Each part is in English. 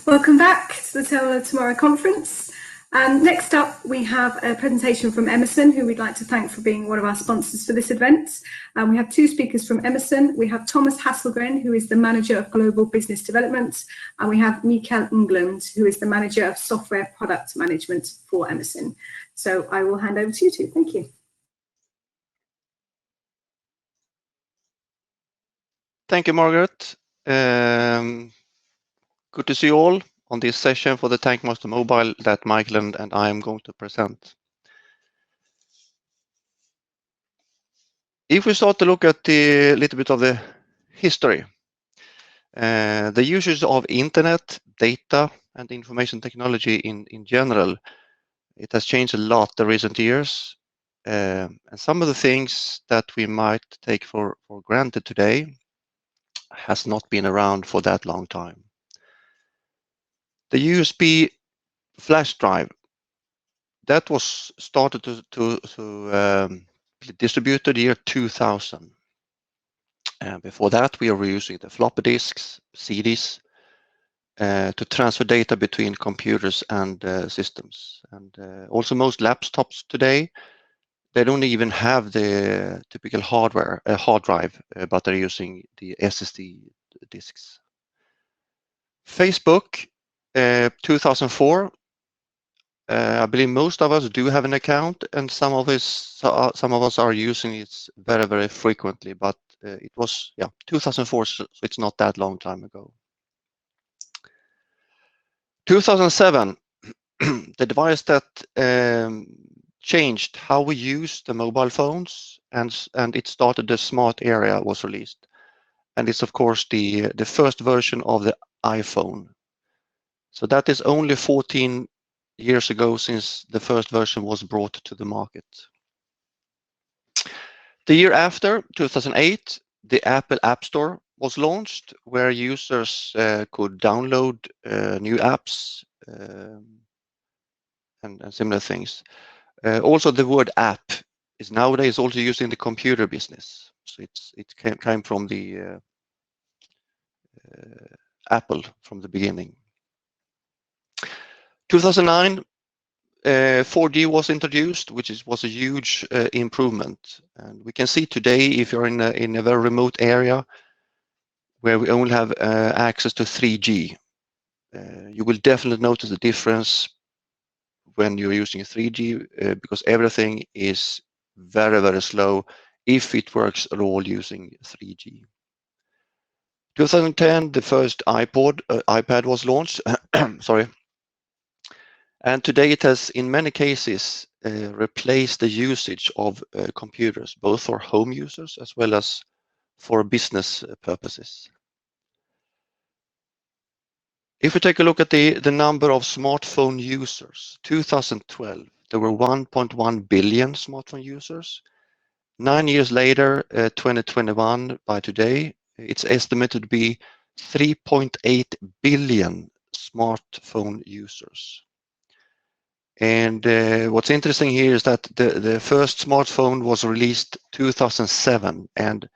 Welcome back to the Tell of Tomorrow conference. Next up, we have a presentation from Emerson, who we'd like to thank for being one of our sponsors for this event. We have two speakers from Emerson. We have Tomas Hasselgren, who is the Manager of Global Business Development, and we have Mikael, Inglund, who is the Manager of Software Product Management for Emerson. So I will hand over to you two. Thank you. Thank you, Margaret. Good to see you all on this session for the TankMaster Mobile that Mikael and I am going to present. If we start to look at the little bit of the history, the usage of internet, data, and information technology in general, it has changed a lot the recent years. And some of the things that we might take for granted today has not been around for that long time. The USB flash drive, that was started to be distributed year 2000. And before that, we were using the floppy disks, CDs, to transfer data between computers and systems. And also most laptops today, they don't even have the typical hardware, hard drive, but they're using the SSD disks. Facebook, 2004, I believe most of us do have an account, and some of us are using it very, very frequently. But it was 2004, so it's not that long time ago. 2007, the device that changed how we use the mobile phones, and it started the smart era was released, and it's of course the first version of the iPhone. So that is only 14 years ago since the first version was brought to the market. The year after, 2008, the Apple App Store was launched, where users could download new apps and similar things. Also, the word app is nowadays also used in the computer business. So it came from the Apple from the beginning. 2009, 4G was introduced, which was a huge improvement. And we can see today, if you're in a very remote area where we only have access to 3G, you will definitely notice the difference when you're using 3G because everything is very, very slow if it works at all using 3G. 2010, the first iPad was launched. Sorry. And today it has, in many cases, replaced the usage of computers, both for home users as well as for business purposes. If we take a look at the number of smartphone users, 2012, there were 1.1 billion smartphone users. 9 years later, 2021, by today, it's estimated to be 3.8 billion smartphone users. And what's interesting here is that the first smartphone was released 2007, and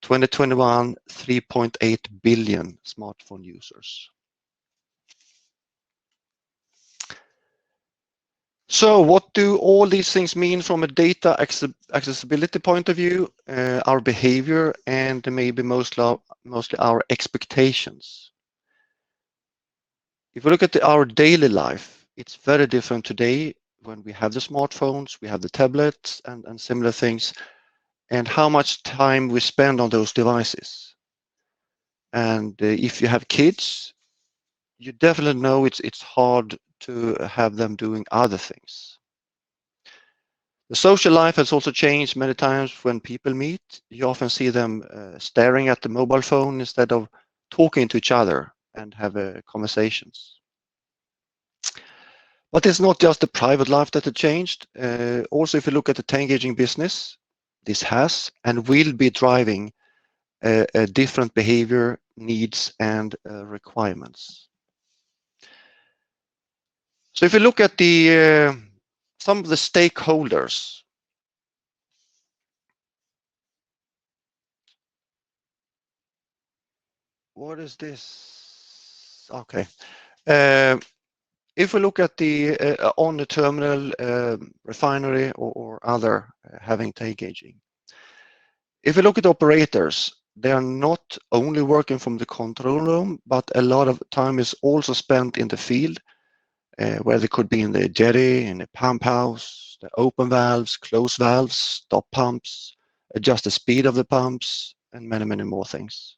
2021, 3.8 billion smartphone users. So what do all these things mean from a data accessibility point of view, our behavior, and maybe mostly our expectations? If we look at our daily life, it's very different today when we have the smartphones, we have the tablets and similar things, and how much time we spend on those devices. And if you have kids, you definitely know it's hard to have them doing other things. The social life has also changed many times. When people meet, you often see them staring at the mobile phone instead of talking to each other and have conversations. But it's not just the private life that has changed. Also, if you look at the tank engaging business, this has and will be driving a different behavior, needs, and requirements. So if you look at the some of the stakeholders, what is this? Okay, If we look at the on the terminal, refinery or other having tank gauging, if we look at operators, they are not only working from the control room, but a lot of time is also spent in the field, where they could be in the jetty, in the pump house, the open valves, close valves, stop pumps, adjust the speed of the pumps, and many, many more things.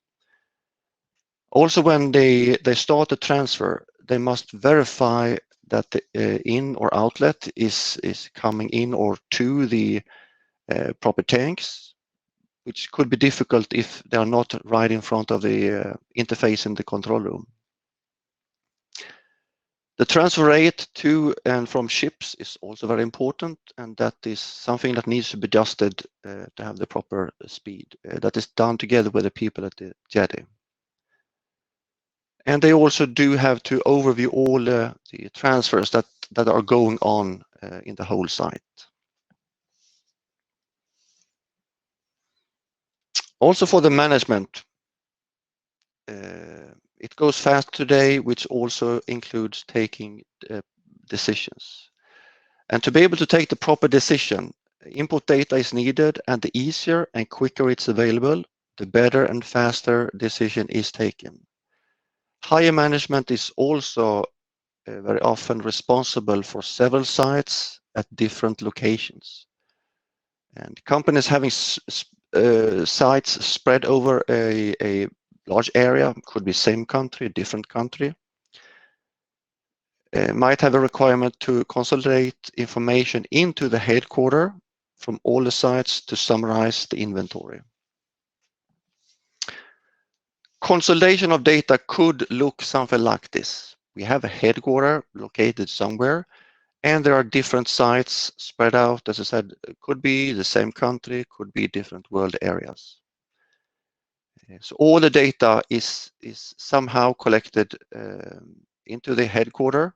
Also, when they start the transfer, they must verify that the in or outlet is coming in or to the proper tanks, which could be difficult if they are not right in front of the interface in the control room. The transfer rate to and from ships is also very important, and that is something that needs to be adjusted to have the proper speed. That is done together with the people at the jetty. And they also do have to overview all the transfers that are going on in the whole site. Also for the management, it goes fast today, which also includes taking decisions. And to be able to take the proper decision, input data is needed, and the easier and quicker it's available, the better and faster decision is taken. Higher management is also very often responsible for several sites at different locations. And companies having sites spread over a large area, could be same country, different country, might have a requirement to consolidate information into the headquarters from all the sites to summarize the inventory. Consolidation of data could look something like this. We have a headquarters located somewhere, and there are different sites spread out. As I said, it could be the same country, could be different world areas. So all the data is somehow collected into the headquarters.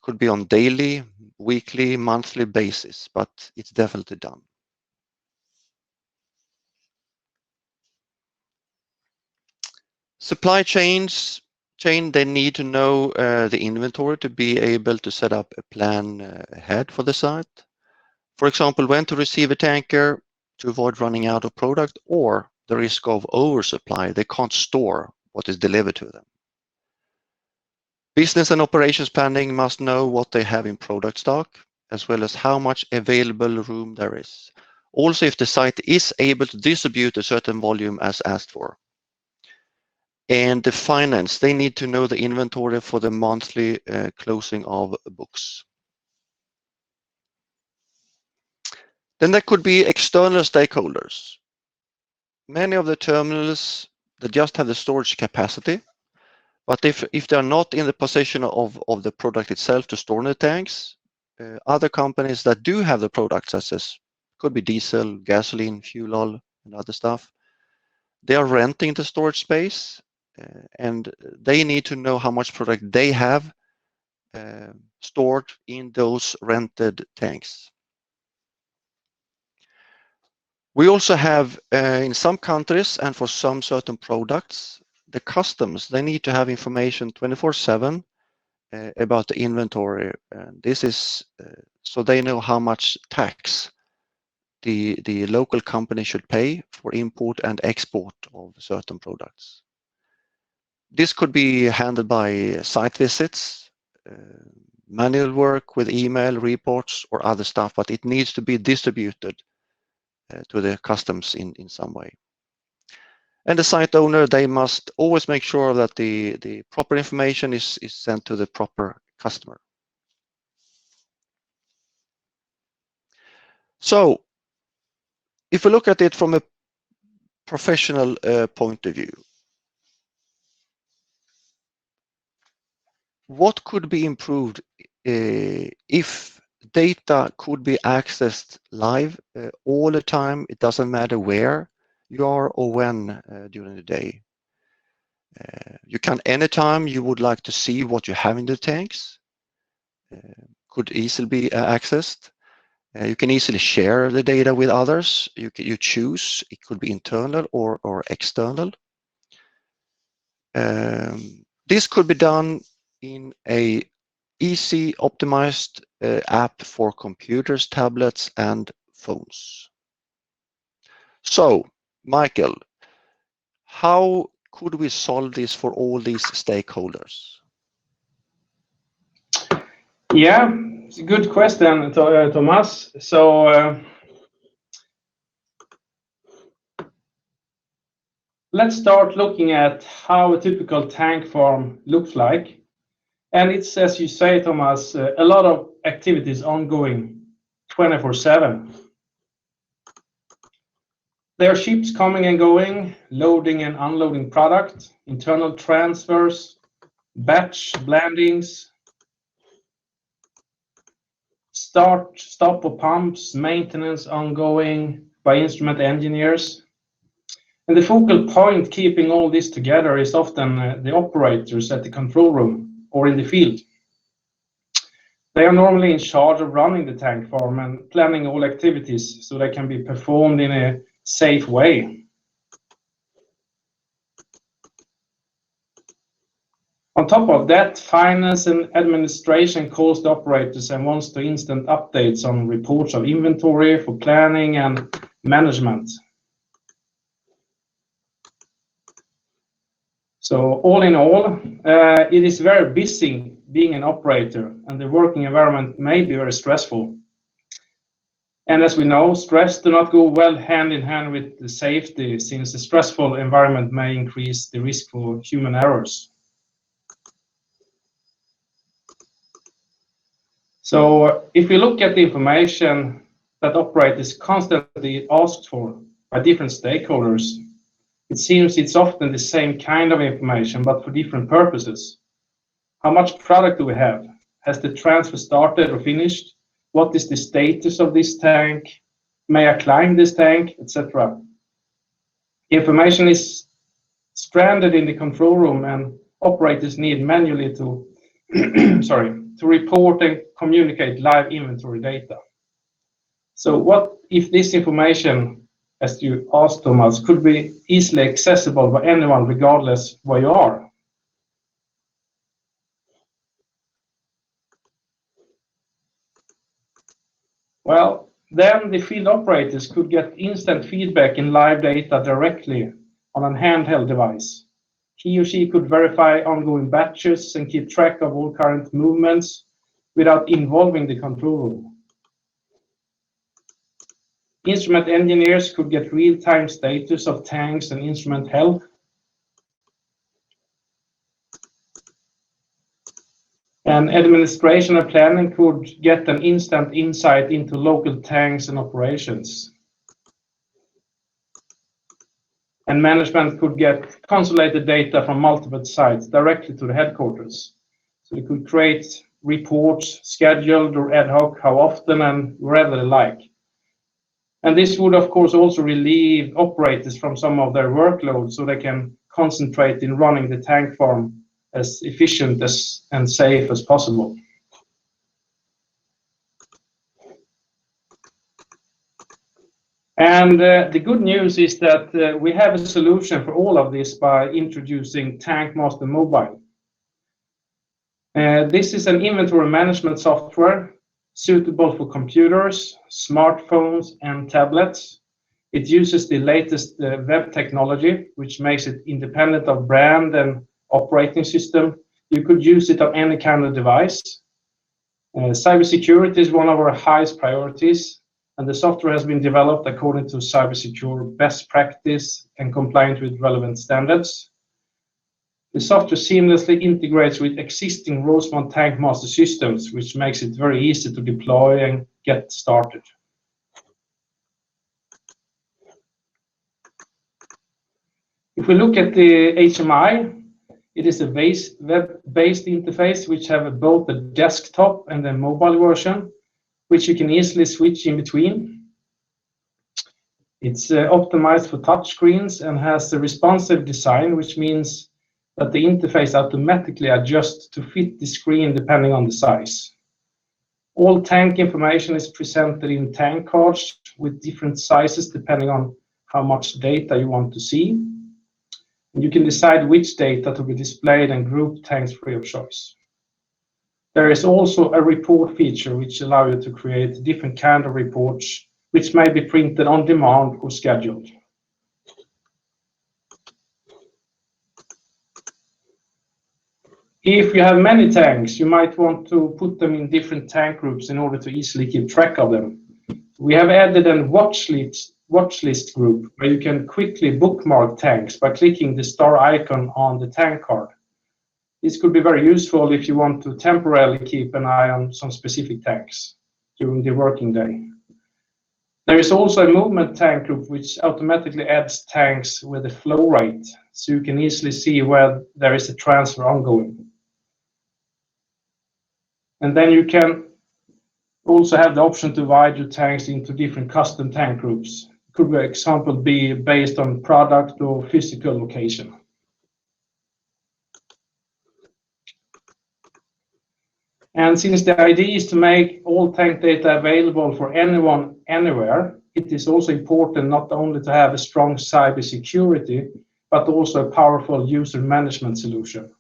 Could be on daily, weekly, monthly basis, but it's definitely done. Supply chain, they need to know the inventory to be able to set up a plan ahead for the site. For example, when to receive a tanker to avoid running out of product or the risk of oversupply. They can't store what is delivered to them. Business and operations planning must know what they have in product stock, as well as how much available room there is. Also, if the site is able to distribute a certain volume as asked for. And the finance, they need to know the inventory for the monthly closing of books. Then there could be external stakeholders. Many of the terminals, they just have the storage capacity, but if they're not in the position of the product itself to store in the tanks, other companies that do have the products, such as could be diesel, gasoline, fuel oil, and other stuff, they are renting the storage space, and they need to know how much product they have stored in those rented tanks. We also have, in some countries and for some certain products, the customs, they need to have information 24/7 about the inventory. And this is so they know how much tax the local company should pay for import and export of certain products. This could be handled by site visits, manual work with email, reports, or other stuff, but it needs to be distributed to the customs in some way. And the site owner, they must always make sure that the proper information is sent to the proper customer. So if we look at it from a professional point of view, what could be improved if data could be accessed live all the time? It doesn't matter where you are or when during the day. You can anytime you would like to see what you have in the tanks, could easily be accessed. You can easily share the data with others. You choose, it could be internal or external. This could be done in a easy optimized app for computers, tablets, and phones. So, Mikael, how could we solve this for all these stakeholders? Yeah, it's a good question, Tomas. So let's start looking at how a typical tank farm looks like. And it's, as you say, Tomas, a lot of activities ongoing 24/7. There are ships coming and going, loading and unloading product, internal transfers, batch blendings, stop of pumps, maintenance ongoing by instrument engineers. And the focal point keeping all this together is often the operators at the control room or in the field. They are normally in charge of running the tank farm and planning all activities so they can be performed in a safe way. On top of that, finance and administration calls the operators and wants to instant updates on reports of inventory for planning and management. So all in all, it is very busy being an operator, and the working environment may be very stressful. And as we know, stress do not go well hand in hand with the safety, since a stressful environment may increase the risk for human errors. So if we look at the information that operators constantly ask for by different stakeholders, it seems it's often the same kind of information, but for different purposes. How much product do we have? Has the transfer started or finished? What is the status of this tank? May I climb this tank, etc. Information is stranded in the control room, and operators need manually to to report and communicate live inventory data. So what if this information, as you asked, Tomas, could be easily accessible by anyone regardless where you are? Well, then the field operators could get instant feedback in live data directly on a handheld device. He or she could verify ongoing batches and keep track of all current movements without involving the control room. Instrument engineers could get real-time status of tanks and instrument health. And administration and planning could get an instant insight into local tanks and operations. And management could get consolidated data from multiple sites directly to the headquarters. So they could create reports, scheduled or ad hoc, how often and wherever they like. And this would, of course, also relieve operators from some of their workload so they can concentrate in running the tank farm as efficient and safe as possible. And the good news is that we have a solution for all of this by introducing TankMaster Mobile. This is an inventory management software suitable for computers, smartphones, and tablets. It uses the latest web technology, which makes it independent of brand and operating system. You could use it on any kind of device. Cybersecurity is one of our highest priorities, and the software has been developed according to cybersecure best practice and compliant with relevant standards. The software seamlessly integrates with existing Rosemount TankMaster systems, which makes it very easy to deploy and get started. If we look at the HMI, it is a web-based interface which have both the desktop and the mobile version, which you can easily switch in between. It's optimized for touchscreens and has a responsive design, which means that the interface automatically adjusts to fit the screen depending on the size. All tank information is presented in tank cards with different sizes depending on how much data you want to see. You can decide which data to be displayed and group tanks free of choice. There is also a report feature which allows you to create different kind of reports which may be printed on demand or scheduled. If you have many tanks, you might want to put them in different tank groups in order to easily keep track of them. We have added a watch list group where you can quickly bookmark tanks by clicking the star icon on the tank card. This could be very useful if you want to temporarily keep an eye on some specific tanks during the working day. There is also a movement tank group which automatically adds tanks with a flow rate, so you can easily see where there is a transfer ongoing. And then you can also have the option to divide your tanks into different custom tank groups. Could, for example, be based on product or physical location. And since the idea is to make all tank data available for anyone, anywhere, it is also important not only to have a strong cybersecurity, but also a powerful user management solution.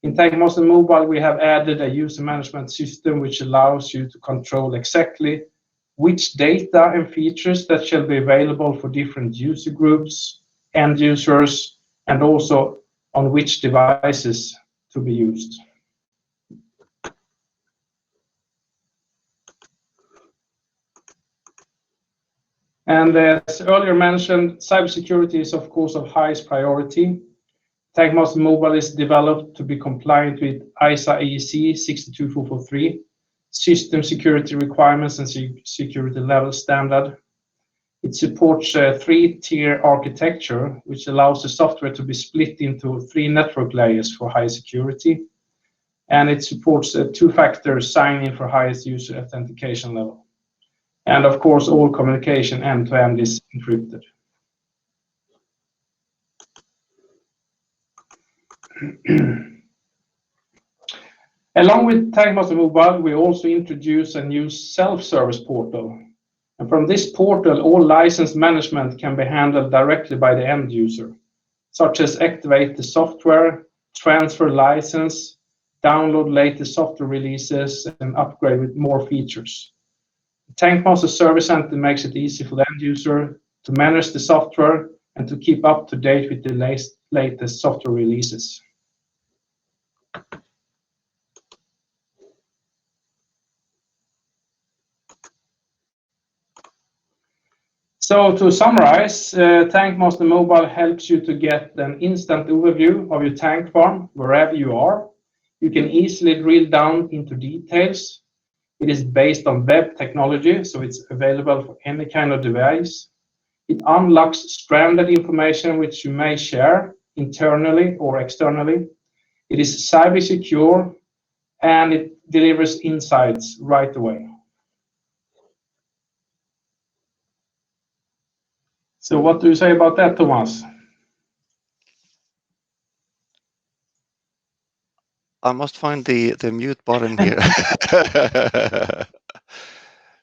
In TankMaster Mobile, we have added a user management system which allows you to control exactly which data and features that shall be available for different user groups, end users, and also on which devices to be used. And as earlier mentioned, cybersecurity is of course of highest priority. TankMaster Mobile is developed to be compliant with ISA AEC 62443, system security requirements and security level standard. It supports a 3-tier architecture, which allows the software to be split into 3 network layers for high security. And it supports a 2-factor sign-in for highest user authentication level. And of course, all communication end-to-end is encrypted. Along with TankMaster Mobile, we also introduce a new SelfService Portal. And from this portal, all license management can be handled directly by the end user, such as activate the software, transfer license, download latest software releases, and upgrade with more features. The TankMaster Service Center makes it easy for the end user to manage the software and to keep up to date with the latest software releases. So to summarize, TankMaster Mobile helps you to get an instant overview of your tank farm wherever you are. You can easily drill down into details. It is based on web technology, so it's available for any kind of device. It unlocks stranded information which you may share internally or externally. It is cyber secure and it delivers insights right away. So what do you say about that, Tomas? I must find the mute button here.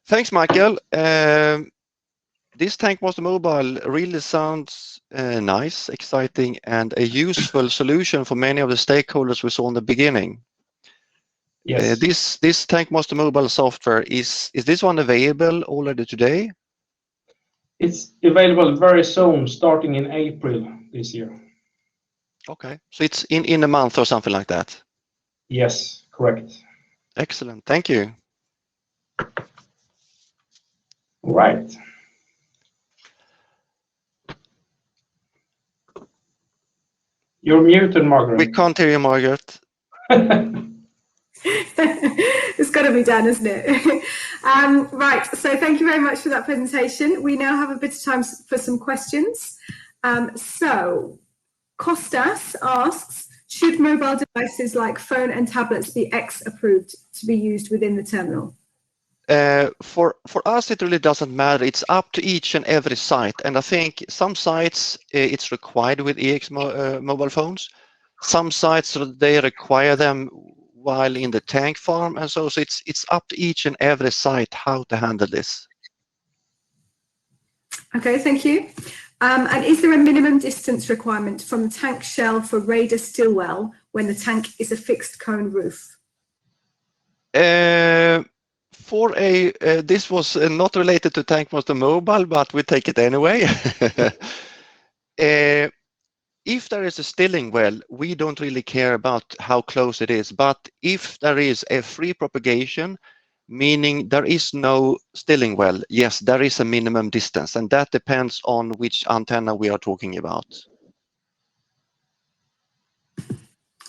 Thanks, Mikael. This TankMaster Mobile really sounds nice, exciting, and a useful solution for many of the stakeholders we saw in the beginning. Yes. This TankMaster Mobile software, is this one available already today? It's available very soon, starting in April this year. Okay, so it's in a month or something like that? Yes, correct. Excellent, thank you. All right. You're muted, Margaret. We can't hear you, Margaret. It's got to be done, isn't it? Right, so thank you very much for that presentation. We now have a bit of time for some questions. So Kostas asks, should mobile devices like phone and tablets be X approved to be used within the terminal? For us, it really doesn't matter. It's up to each and every site. And I think some sites, it's required with EX mobile phones. Some sites, they require them while in the tank farm. And so it's up to each and every site how to handle this. Okay, thank you. And is there a minimum distance requirement from the tank shell for radar still well when the tank is a fixed cone roof? This was not related to TankMaster Mobile, but we take it anyway. If there is a stilling well, we don't really care about how close it is. But if there is a free propagation, meaning there is no stilling well, yes, there is a minimum distance, and that depends on which antenna we are talking about.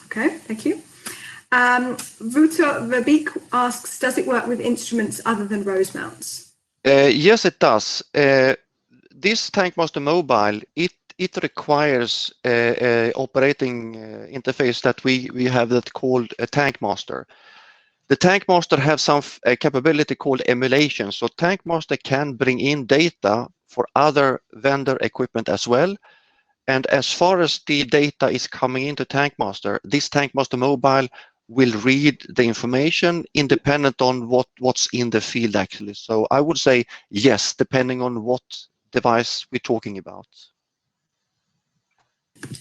Okay, thank you. Ruta Verbik asks, does it work with instruments other than Rosemounts? Yes, it does. This TankMaster Mobile, it requires a operating interface that we have that called a TankMaster. The TankMaster have some capability called emulation. So TankMaster can bring in data for other vendor equipment as well. And as far as the data is coming into TankMaster, this TankMaster Mobile will read the information independent on what's in the field actually. So I would say yes, depending on what device we're talking about.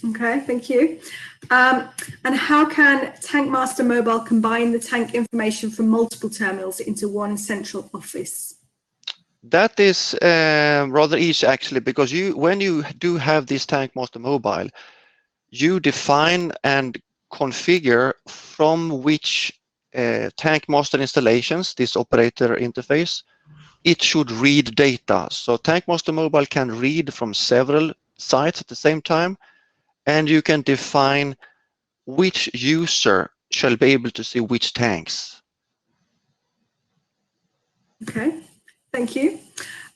Okay, thank you. And how can TankMaster Mobile combine the tank information from multiple terminals into one central office? That is rather easy actually, because when you do have this TankMaster Mobile, you define and configure from which TankMaster installations, this operator interface, it should read data. So TankMaster Mobile can read from several sites at the same time, and you can define which user shall be able to see which tanks. Okay, thank you.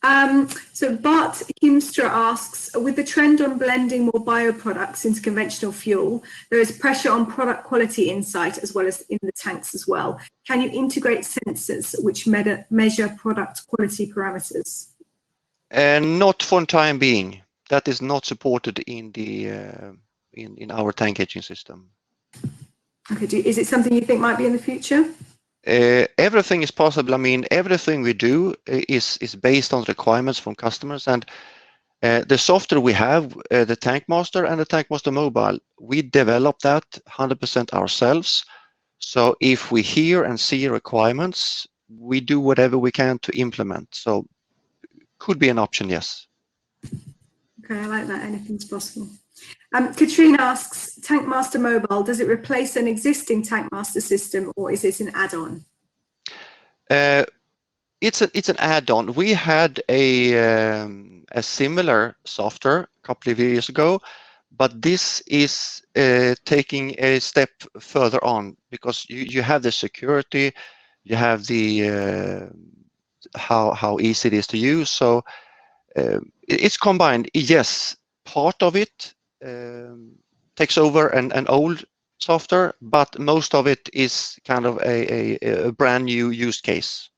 So Bart Himstra asks, with the trend on blending more bioproducts into conventional fuel, there is pressure on product quality insight as well as in the tanks as well. Can you integrate sensors which measure product quality parameters? Not for the time being. That is not supported in the in our tank engine system. Okay, is it something you think might be in the future? Everything is possible. I mean, everything we do is based on requirements from customers, and the software we have, the TankMaster and the TankMaster Mobile, we develop that 100% ourselves. So if we hear and see requirements, we do whatever we can to implement. So could be an option, yes. Okay, I like that. Anything's possible. Katrine asks, TankMaster Mobile, does it replace an existing TankMaster system or is it an add-on? It's an add-on. We had a similar software a couple of years ago, but this is taking a step further on because you have the security, you have the how easy it is to use. So it's combined. Yes, part of it takes over an old software, but most of it is kind of a brand new use case.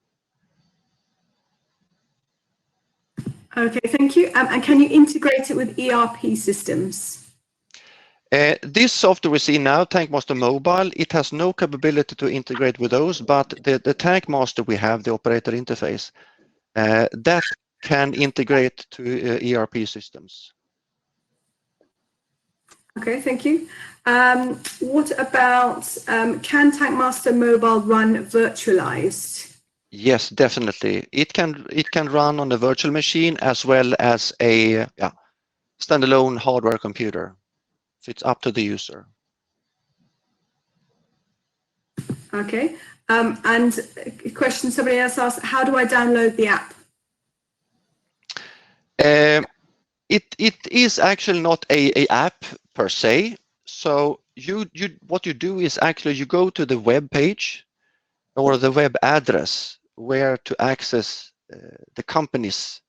Okay, thank you. And can you integrate it with ERP systems? This software we see now, TankMaster Mobile, it has no capability to integrate with those, but the TankMaster we have, the operator interface, that can integrate to ERP systems. Okay, thank you. What about, can TankMaster Mobile run virtualized? Yes, definitely. It can run on a virtual machine as well as a standalone hardware computer. So it's up to the user. Okay. And a question somebody else asked, how do I download the app? It is actually not a app per se. So what you do is actually you go to the web page or the web address where to access the company's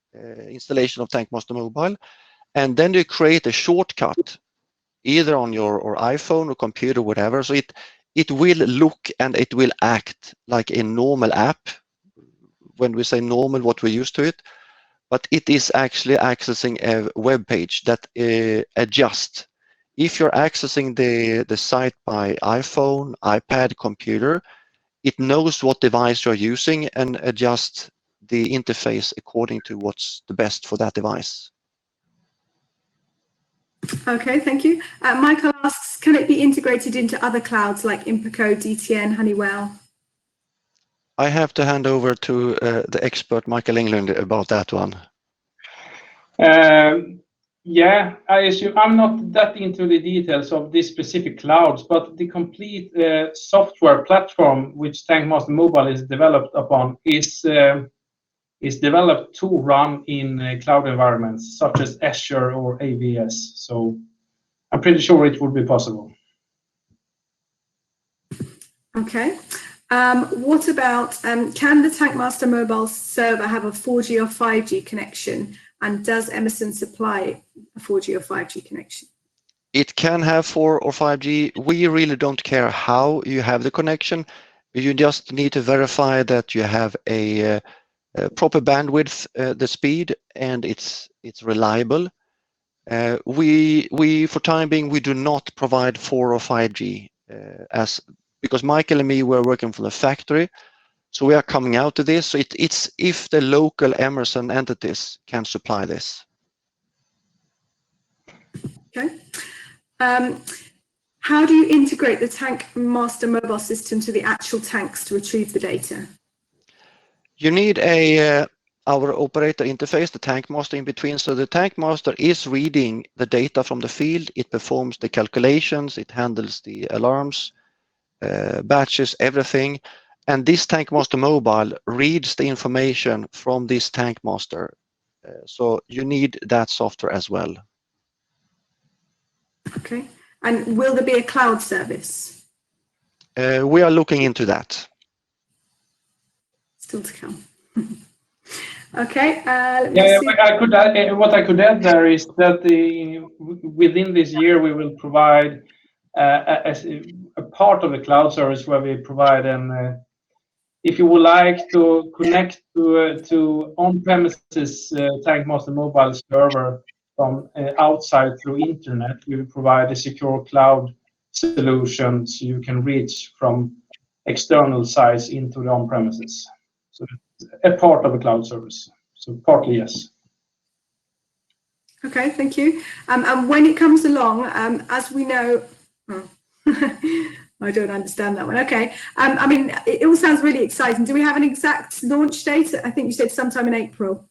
installation of TankMaster Mobile, and then you create a shortcut either on your iPhone or computer, whatever. So it will look and it will act like a normal app. When we say normal, what we're used to it, but it is actually accessing a web page that adjusts. If you're accessing the site by iPhone, iPad, computer, it knows what device you're using and adjusts the interface according to what's the best for that device. Okay, thank you. Michael asks, can it be integrated into other clouds like Impico, DTN, Honeywell? I have to hand over to the expert Mikael Inglund about that one. Yeah, I assume I'm not that into the details of these specific clouds, but the complete software platform which TankMaster Mobile is developed upon is developed to run in cloud environments such as Azure or AWS. So I'm pretty sure it would be possible. Okay. What about, can the TankMaster Mobile server have a 4G or 5G connection? And does Emerson supply a 4G or 5G connection? It can have 4 or 5G. We really don't care how you have the connection. You just need to verify that you have a proper bandwidth, the speed, and it's reliable. We for time being, we do not provide 4 or 5G because Michael and me were working from the factory, so we are coming out to this. So it's if the local Emerson entities can supply this. Okay. How do you integrate the TankMaster Mobile system to the actual tanks to retrieve the data? You need our operator interface, the TankMaster in between. So the TankMaster is reading the data from the field. It performs the calculations. It handles the alarms, batches, everything. And this TankMaster Mobile reads the information from this TankMaster. So you need that software as well. Okay. And will there be a cloud service? We are looking into that. Still to come. Okay. Yeah, what I could add there is that within this year we will provide a part of the cloud service where we provide if you would like to connect to on-premises TankMaster Mobile server from outside through internet, we will provide a secure cloud solution so you can reach from external sites into the on-premises. So a part of a cloud service. So partly yes. Okay, thank you. And when it comes along, as we know, I don't understand that one. Okay. I mean, it all sounds really exciting. Do we have an exact launch date? I think you said sometime in April.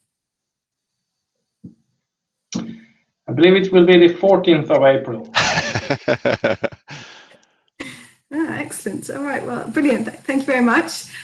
I believe it will be the 14th of April. Excellent. All right. Well, brilliant. Thank you very much.